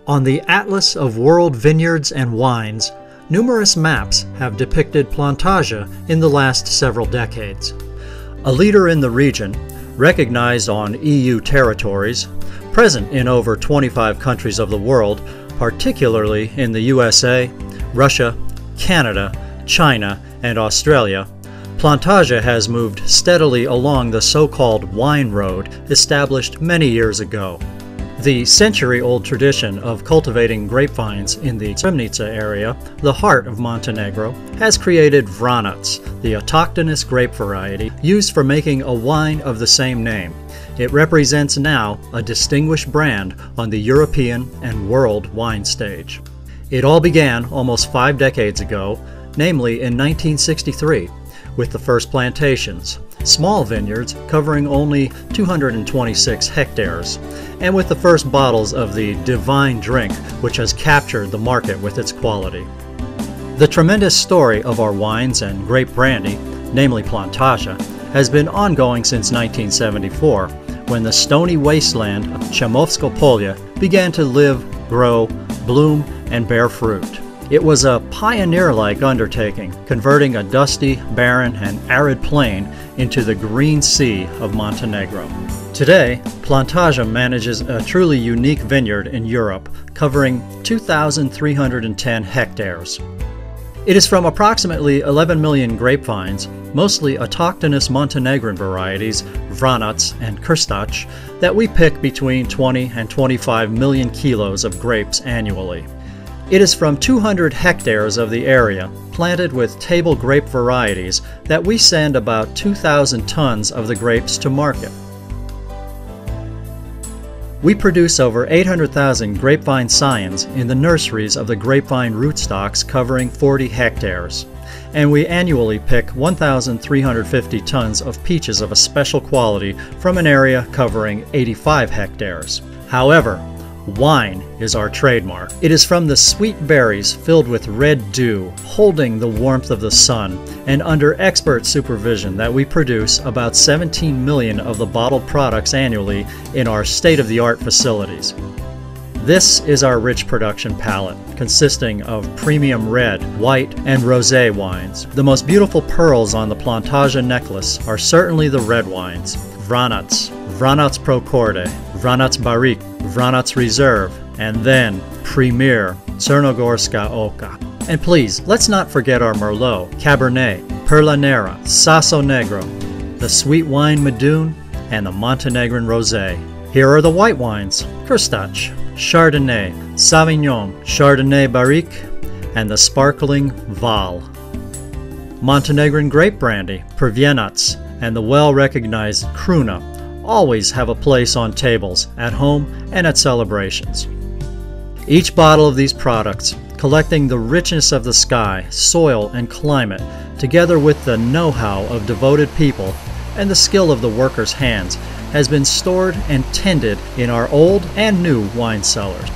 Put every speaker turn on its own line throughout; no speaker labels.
On the Atlas of World Vineyards and Wines, numerous maps have depicted Plantaje in the last several decades. A leader in the region, recognized on EU territories, present in over 25 countries of the world, particularly in the USA, Russia, Canada, China, and Australia, Plantaje has moved steadily along the so-called wine road established many years ago. The century-old tradition of cultivating grapevines in the Cremnica area, the heart of Montenegro, has created Vranac, the autochthonous grape variety used for making a wine of the same name. It represents now a distinguished brand on the European and world wine stage. It all began almost 5 decades ago, namely in 1963, with the first plantations, small vineyards covering only 226 hectares, and with the first bottles of the divine drink which has captured the market with its quality. The tremendous story of our wines and grape brandy, namely Plantaje, has been ongoing since 1974, when the stony wasteland of Chemovsko Polje began to live, grow, bloom, and bear fruit. It was a pioneer-like undertaking, converting a dusty, barren, and arid plain into the green sea of Montenegro. Today, Plantaje manages a truly unique vineyard in Europe, covering 2,310 hectares. It is from approximately 11 million grapevines, mostly autochthonous Montenegrin varieties, Vranac and Krstac, that we pick between 20 and 25 million kilos of grapes annually. It is from 200 hectares of the area, planted with table grape varieties, that we send about 2,000 tons of the grapes to market. We produce over 800,000 grapevine scions in the nurseries of the grapevine rootstocks covering 40 hectares, and we annually pick 1,350 tons of peaches of a special quality from an area covering 85 hectares. However, wine is our trademark. It is from the sweet berries filled with red dew, holding the warmth of the sun, and under expert supervision that we produce about 17 million of the bottled products annually in our state-of-the-art facilities. This is our rich production palette, consisting of premium red, white, and rosé wines. The most beautiful pearls on the Plantaje necklace are certainly the red wines: Vranac, Vranac Procorde, Vranac Barik, Vranac Reserve, and then Premier, Crnogorska Oka. And please, let's not forget our Merlot, Cabernet, Perla Nera, Sasso Negro, the sweet wine Medoune, and the Montenegrin Rosé. Here are the white wines: Krstac, Chardonnay, Sauvignon, Chardonnay Barik, and the sparkling Val. Montenegrin grape brandy, Prvenac, and the well-recognized Kruna always have a place on tables, at home, and at celebrations. Each bottle of these products, collecting the richness of the sky, soil, and climate, together with the know-how of devoted people and the skill of the workers' hands, has been stored and tended in our old and new wine cellars.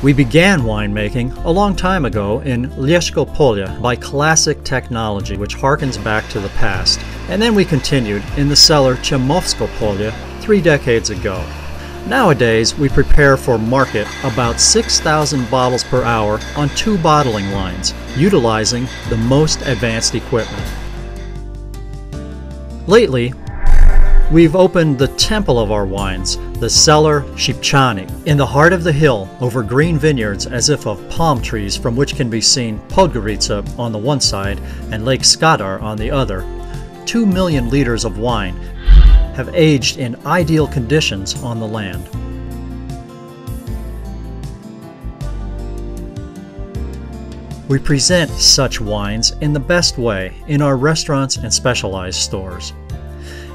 We began winemaking a long time ago in Leszko Polje by classic technology which harkens back to the past, and then we continued in the cellar Chemovsko Polje 3 decades ago. Nowadays, we prepare for market about 6,000 bottles per hour on 2 bottling lines, utilizing the most advanced equipment. Lately, we've opened the temple of our wines, the cellar Shipchani, in the heart of the hill, over green vineyards as if of palm trees, from which can be seen Podgorica on the one side and Lake Skadar on the other. 2 million liters of wine have aged in ideal conditions on the land. We present such wines in the best way in our restaurants and specialized stores.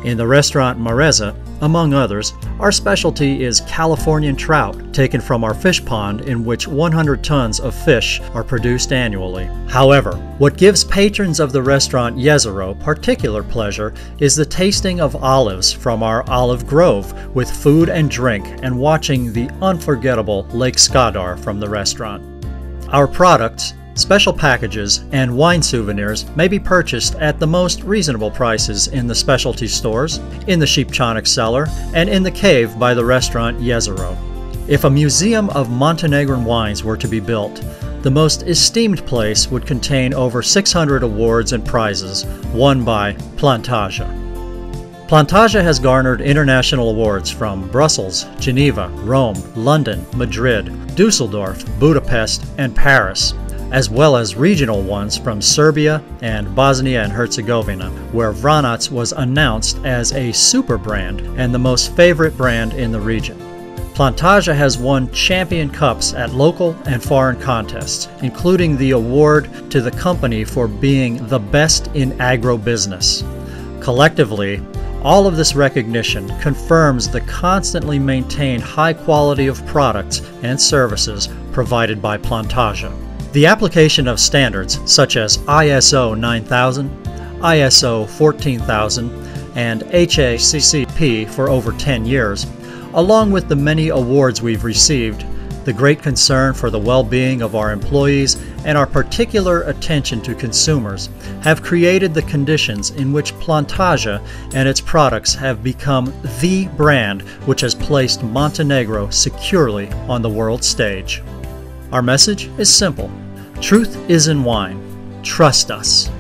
In the restaurant Mareza, among others, our specialty is Californian trout, taken from our fish pond in which 100 tons of fish are produced annually. However, what gives patrons of the restaurant Jezero particular pleasure is the tasting of olives from our olive grove, with food and drink, and watching the unforgettable Lake Skadar from the restaurant. Our products, special packages, and wine souvenirs may be purchased at the most reasonable prices in the specialty stores, in the Shipchanik cellar, and in the cave by the restaurant Jezero. If a museum of Montenegrin wines were to be built, the most esteemed place would contain over 600 awards and prizes won by Plantaje. Plantaje has garnered international awards from Brussels, Geneva, Rome, London, Madrid, Dusseldorf, Budapest, and Paris, as well as regional ones from Serbia and Bosnia and Herzegovina, where Vranac was announced as a super brand and the most favorite brand in the region. Plantaje has won champion cups at local and foreign contests, including the award to the company for being the best in agribusiness. Collectively, all of this recognition confirms the constantly maintained high quality of products and services provided by Plantaje. The application of standards such as ISO 9000, ISO 14000, and HACCP for over 10 years, along with the many awards we've received, the great concern for the well-being of our employees, and our particular attention to consumers have created the conditions in which Plantaje and its products have become the brand which has placed Montenegro securely on the world stage. Our message is simple. Truth is in wine. Trust us.